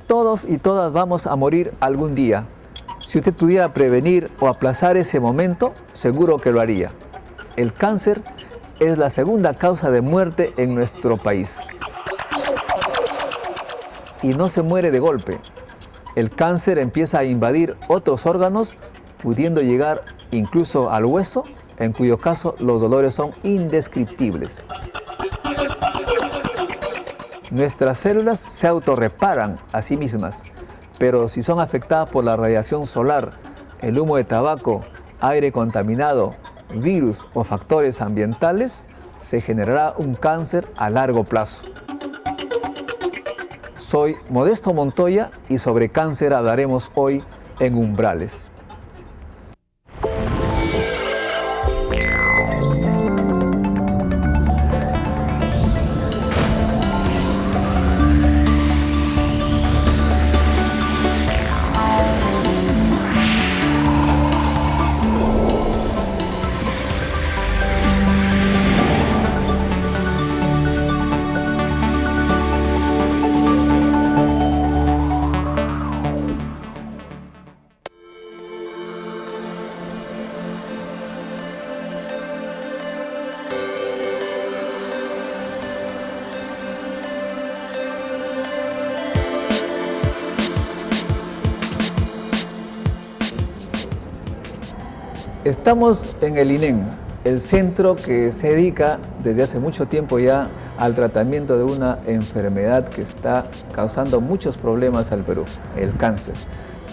Todos y todas vamos a morir algún día. Si usted pudiera prevenir o aplazar ese momento, seguro que lo haría. El cáncer es la segunda causa de muerte en nuestro país. Y no se muere de golpe. El cáncer empieza a invadir otros órganos, pudiendo llegar incluso al hueso, en cuyo caso los dolores son indescriptibles. Nuestras células se autorreparan a sí mismas, pero si son afectadas por la radiación solar, el humo de tabaco, aire contaminado, virus o factores ambientales, se generará un cáncer a largo plazo. Soy Modesto Montoya y sobre cáncer hablaremos hoy en Umbrales. Estamos en el INEN, el centro que se dedica desde hace mucho tiempo ya al tratamiento de una enfermedad que está causando muchos problemas al Perú, el cáncer.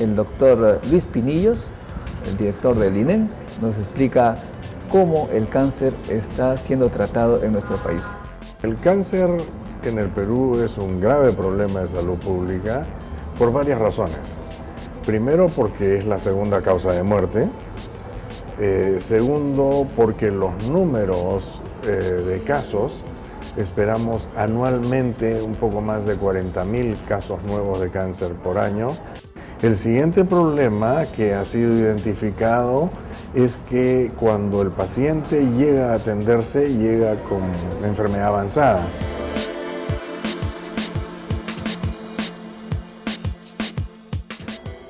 El doctor Luis Pinillos, el director del INEN, nos explica cómo el cáncer está siendo tratado en nuestro país. El cáncer en el Perú es un grave problema de salud pública por varias razones. Primero, porque es la segunda causa de muerte. Segundo, porque los números de casos, esperamos anualmente un poco más de 40.000 casos nuevos de cáncer por año. El siguiente problema que ha sido identificado es que cuando el paciente llega a atenderse, llega con enfermedad avanzada.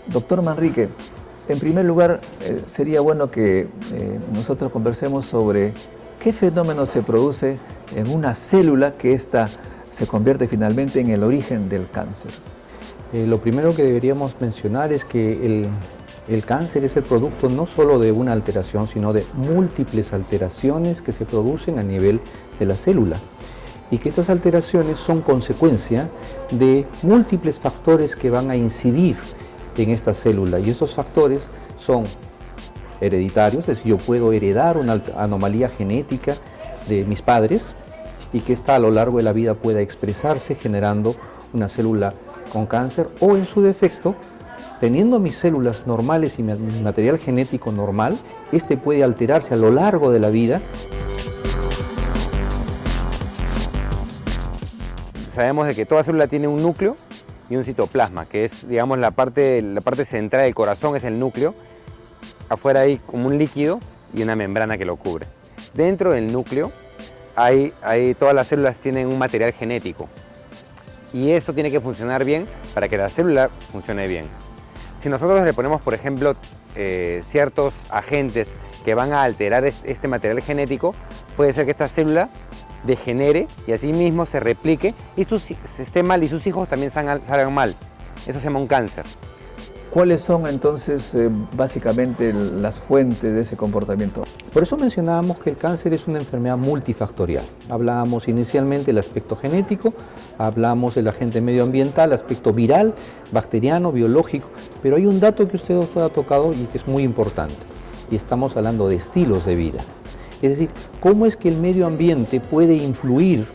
Doctor Manrique, en primer lugar, sería bueno que nosotros conversemos sobre qué fenómeno se produce en una célula que ésta se convierte finalmente en el origen del cáncer. Lo primero que deberíamos mencionar es que el cáncer es el producto no solo de una alteración, sino de múltiples alteraciones que se producen a nivel de la célula. Y que estas alteraciones son consecuencia de múltiples factores que van a incidir en esta célula, y esos factores son hereditarios, es decir, yo puedo heredar una anomalía genética de mis padres y que esta a lo largo de la vida pueda expresarse generando una célula con cáncer, o en su defecto, teniendo mis células normales y mi material genético normal, este puede alterarse a lo largo de la vida. Sabemos de que toda célula tiene un núcleo y un citoplasma, que es, digamos, la parte central del corazón, es el núcleo. Afuera hay como un líquido y una membrana que lo cubre. Dentro del núcleo todas las células tienen un material genético y eso tiene que funcionar bien para que la célula funcione bien. Si nosotros le ponemos, por ejemplo, ciertos agentes que van a alterar este material genético, puede ser que esta célula degenere y así mismo se replique y esté mal y sus hijos también salgan mal. Eso se llama un cáncer. ¿Cuáles son entonces básicamente las fuentes de ese comportamiento? Por eso mencionábamos que el cáncer es una enfermedad multifactorial. Hablábamos inicialmente del aspecto genético, hablamos del agente medioambiental, aspecto viral, bacteriano, biológico, pero hay un dato que usted ha tocado y que es muy importante, y estamos hablando de estilos de vida. Es decir, cómo es que el medio ambiente puede influir,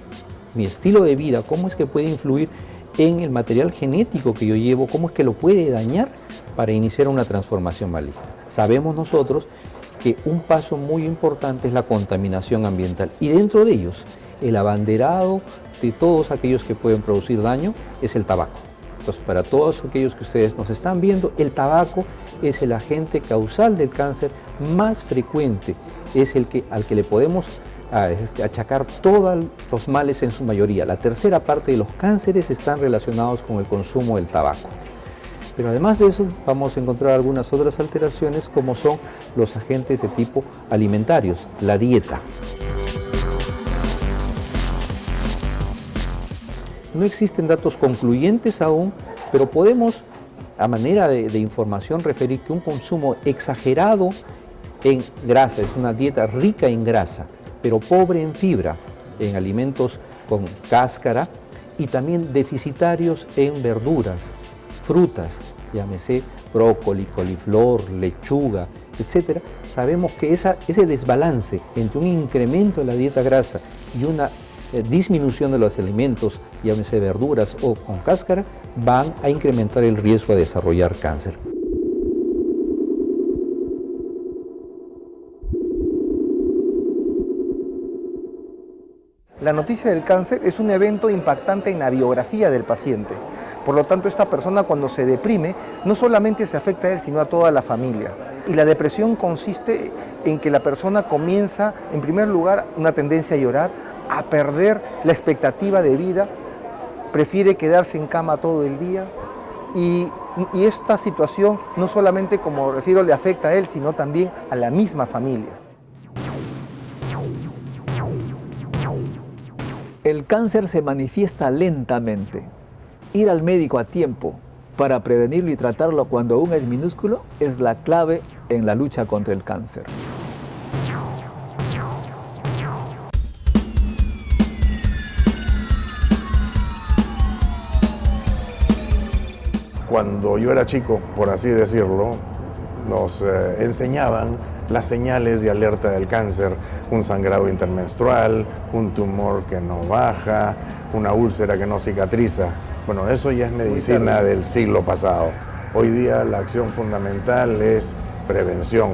mi estilo de vida, cómo es que puede influir en el material genético que yo llevo, cómo es que lo puede dañar para iniciar una transformación maligna. Sabemos nosotros que un paso muy importante es la contaminación ambiental y dentro de ellos el abanderado de todos aquellos que pueden producir daño es el tabaco. Entonces, para todos aquellos que ustedes nos están viendo, el tabaco es el agente causal del cáncer más frecuente, es al que le podemos achacar todos los males en su mayoría. La tercera parte de los cánceres están relacionados con el consumo del tabaco. Pero además de eso vamos a encontrar algunas otras alteraciones como son los agentes de tipo alimentarios, la dieta. No existen datos concluyentes aún, pero podemos, a manera de información, referir que un consumo exagerado en grasa, es una dieta rica en grasa, pero pobre en fibra, en alimentos con cáscara y también deficitarios en verduras, frutas, llámese brócoli, coliflor, lechuga, etc. Sabemos que ese desbalance entre un incremento de la dieta grasa y una disminución de los alimentos, llámese verduras o con cáscara, van a incrementar el riesgo de desarrollar cáncer. La noticia del cáncer es un evento impactante en la biografía del paciente. Por lo tanto, esta persona cuando se deprime, no solamente se afecta a él, sino a toda la familia. Y la depresión consiste en que la persona comienza, en primer lugar, una tendencia a llorar, a perder la expectativa de vida, prefiere quedarse en cama todo el día y esta situación no solamente, como refiero, le afecta a él, sino también a la misma familia. El cáncer se manifiesta lentamente. Ir al médico a tiempo para prevenirlo y tratarlo cuando aún es minúsculo es la clave en la lucha contra el cáncer. Cuando yo era chico, por así decirlo, nos enseñaban las señales de alerta del cáncer: un sangrado intermenstrual, un tumor que no baja, una úlcera que no cicatriza. Bueno, eso ya es medicina del siglo pasado. Hoy día la acción fundamental es prevención,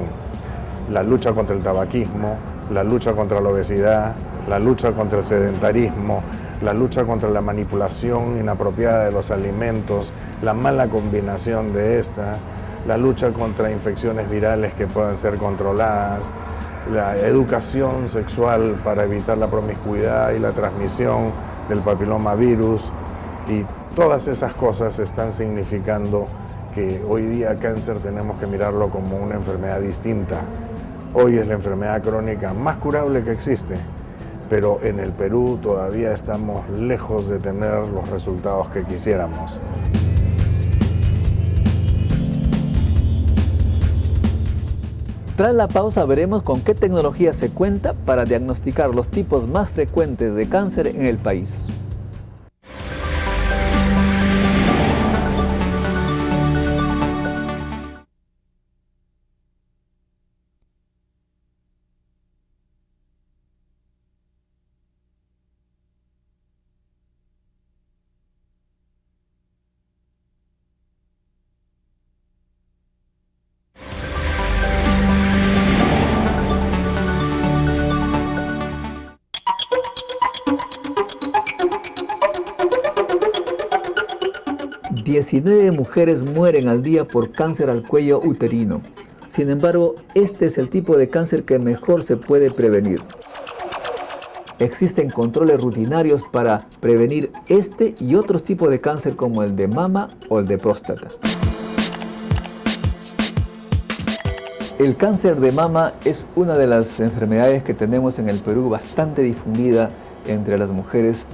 la lucha contra el tabaquismo, la lucha contra la obesidad, la lucha contra el sedentarismo, la lucha contra la manipulación inapropiada de los alimentos, la mala combinación de esta, la lucha contra infecciones virales que puedan ser controladas, la educación sexual para evitar la promiscuidad y la transmisión del papilomavirus, y todas esas cosas están significando que hoy día cáncer tenemos que mirarlo como una enfermedad distinta. Hoy es la enfermedad crónica más curable que existe, pero en el Perú todavía estamos lejos de tener los resultados que quisiéramos. Tras la pausa veremos con qué tecnología se cuenta para diagnosticar los tipos más frecuentes de cáncer en el país. ...19 mujeres mueren al día por cáncer al cuello uterino. Sin embargo, este es el tipo de cáncer que mejor se puede prevenir. Existen controles rutinarios para prevenir este y otros tipos de cáncer como el de mama o el de próstata. El cáncer de mama es una de las enfermedades que tenemos en el Perú bastante difundida entre las mujeres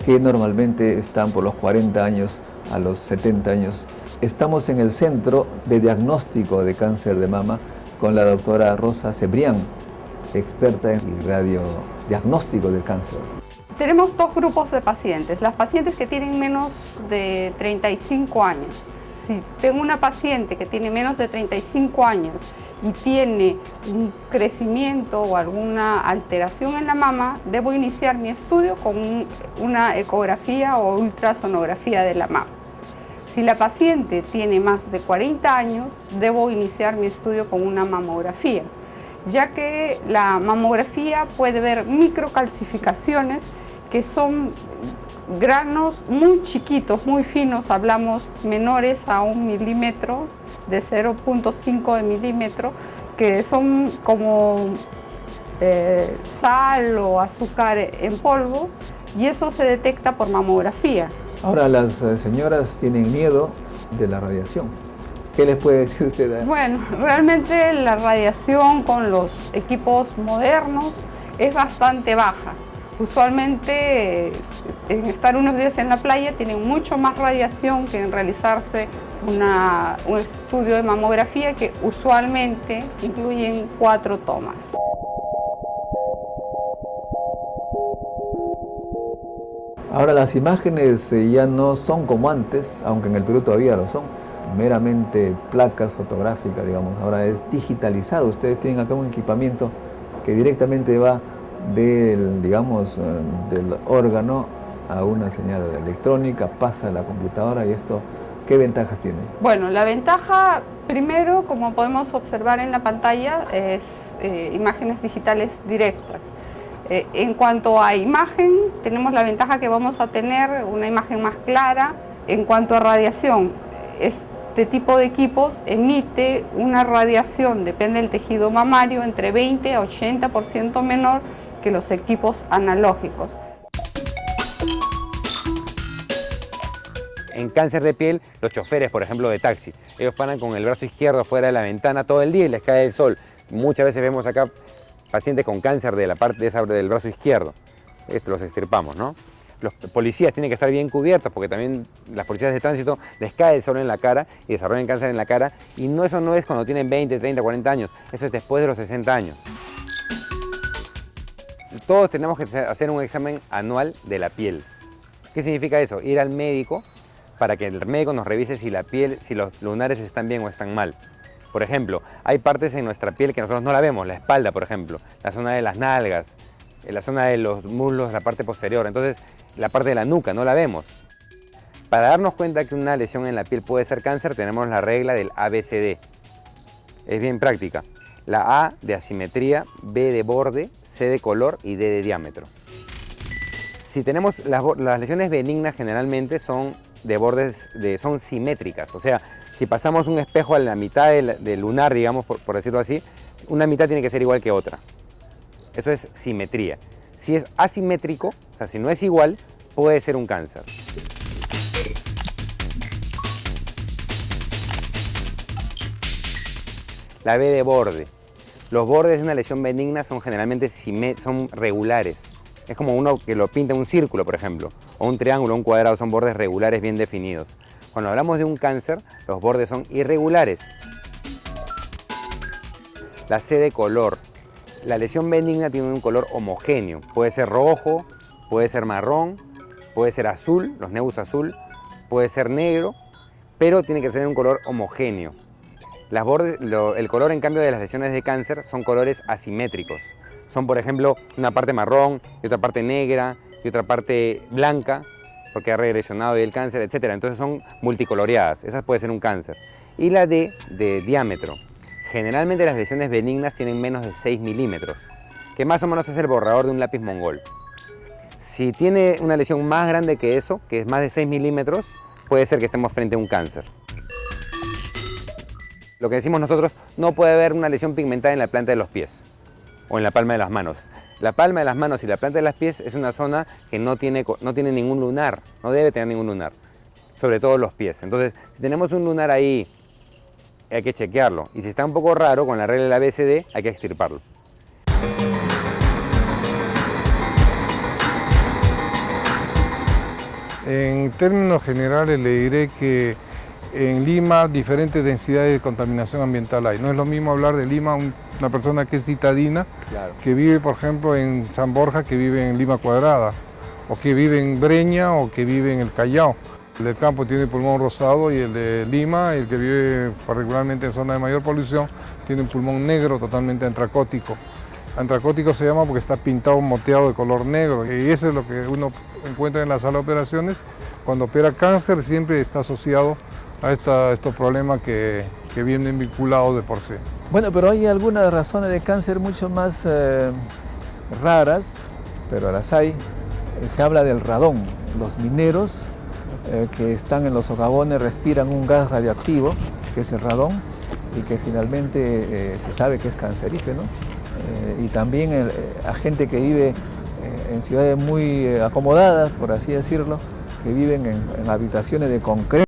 que normalmente están por los 40 años a los 70 años. Estamos en el Centro de Diagnóstico de Cáncer de Mama con la doctora Rosa Cebrián, experta en radiodiagnóstico del cáncer. Tenemos dos grupos de pacientes, las pacientes que tienen menos de 35 años. Si tengo una paciente que tiene menos de 35 años y tiene un crecimiento o alguna alteración en la mama, debo iniciar mi estudio con una ecografía o ultrasonografía de la mama. Si la paciente tiene más de 40 años, debo iniciar mi estudio con una mamografía, ya que la mamografía puede ver microcalcificaciones que son granos muy chiquitos, muy finos, hablamos menores a 1 milímetro, de 0.5 de milímetro, que son como sal o azúcar en polvo, y eso se detecta por mamografía. Ahora las señoras tienen miedo de la radiación. ¿Qué les puede decir usted? Bueno, realmente la radiación con los equipos modernos es bastante baja. Usualmente en estar unos días en la playa tienen mucho más radiación que en realizarse un estudio de mamografía, que usualmente incluyen 4 tomas. Ahora las imágenes ya no son como antes, aunque en el Perú todavía lo son, meramente placas fotográficas, digamos. Ahora es digitalizado. Ustedes tienen acá un equipamiento que directamente va del, digamos, del órgano a una señal electrónica, pasa a la computadora, y esto, ¿qué ventajas tiene? Bueno, la ventaja, primero, como podemos observar en la pantalla, es imágenes digitales directas. En cuanto a imagen, tenemos la ventaja que vamos a tener una imagen más clara. En cuanto a radiación, este tipo de equipos emite una radiación, depende del tejido mamario, entre 20 a 80% menor que los equipos analógicos. En cáncer de piel, los choferes, por ejemplo, de taxi, ellos paran con el brazo izquierdo fuera de la ventana todo el día y les cae el sol. Muchas veces vemos acá pacientes con cáncer de la parte del brazo izquierdo. Esto los extirpamos, ¿no? Los policías tienen que estar bien cubiertos, porque también las policías de tránsito les cae el sol en la cara y desarrollan cáncer en la cara, y eso no es cuando tienen 20, 30, 40 años, eso es después de los 60 años. Todos tenemos que hacer un examen anual de la piel. ¿Qué significa eso? Ir al médico para que el médico nos revise si la piel, si los lunares están bien o están mal. Por ejemplo, hay partes en nuestra piel que nosotros no la vemos, la espalda, por ejemplo, la zona de las nalgas, la zona de los muslos, la parte posterior, entonces la parte de la nuca no la vemos. Para darnos cuenta que una lesión en la piel puede ser cáncer, tenemos la regla del ABCD. Es bien práctica. La A de asimetría, B de borde, C de color y D de diámetro. Si tenemos las lesiones benignas, generalmente son de bordes, son simétricas, o sea, si pasamos un espejo a la mitad del lunar, digamos, por decirlo así, una mitad tiene que ser igual que otra. Eso es simetría. Si es asimétrico, o sea, si no es igual, puede ser un cáncer. La B de borde. Los bordes de una lesión benigna son generalmente son regulares. Es como uno que lo pinta un círculo, por ejemplo, o un triángulo, un cuadrado, son bordes regulares bien definidos. Cuando hablamos de un cáncer, los bordes son irregulares. La C de color. La lesión benigna tiene un color homogéneo. Puede ser rojo, puede ser marrón, puede ser azul, los nebus azul, puede ser negro, pero tiene que tener un color homogéneo. El color, en cambio, de las lesiones de cáncer son colores asimétricos. Son, por ejemplo, una parte marrón y otra parte negra y otra parte blanca, porque ha regresionado el cáncer, etc. Entonces son multicoloreadas, esa puede ser un cáncer. Y la D de diámetro. Generalmente las lesiones benignas tienen menos de 6 milímetros, que más o menos es el borrador de un lápiz mongol. Si tiene una lesión más grande que eso, que es más de 6 milímetros, puede ser que estemos frente a un cáncer. Lo que decimos nosotros, no puede haber una lesión pigmentada en la planta de los pies o en la palma de las manos. La palma de las manos y la planta de los pies es una zona que no tiene ningún lunar, no debe tener ningún lunar, sobre todo los pies. Entonces, si tenemos un lunar ahí, hay que chequearlo. Y si está un poco raro, con la regla del ABCD, hay que extirparlo. En términos generales le diré que en Lima diferentes densidades de contaminación ambiental hay. No es lo mismo hablar de Lima, una persona que es citadina, Claro. que vive por ejemplo en San Borja, que vive en Lima Cuadrada, o que vive en Breña, o que vive en el Callao. El del campo tiene pulmón rosado y el de Lima, el que vive particularmente en zona de mayor polución, tiene un pulmón negro totalmente antracótico. Antracótico se llama porque está pintado, moteado de color negro, y eso es lo que uno encuentra en la sala de operaciones. Cuando opera cáncer siempre está asociado a estos problemas que vienen vinculados de por sí. Bueno, pero hay algunas razones de cáncer mucho más raras, pero las hay. Se habla del radón. Los mineros que están en los socavones respiran un gas radioactivo, que es el radón, y que finalmente se sabe que es cancerígeno. Y también a gente que vive en ciudades muy acomodadas, por así decirlo, que viven en habitaciones de concreto.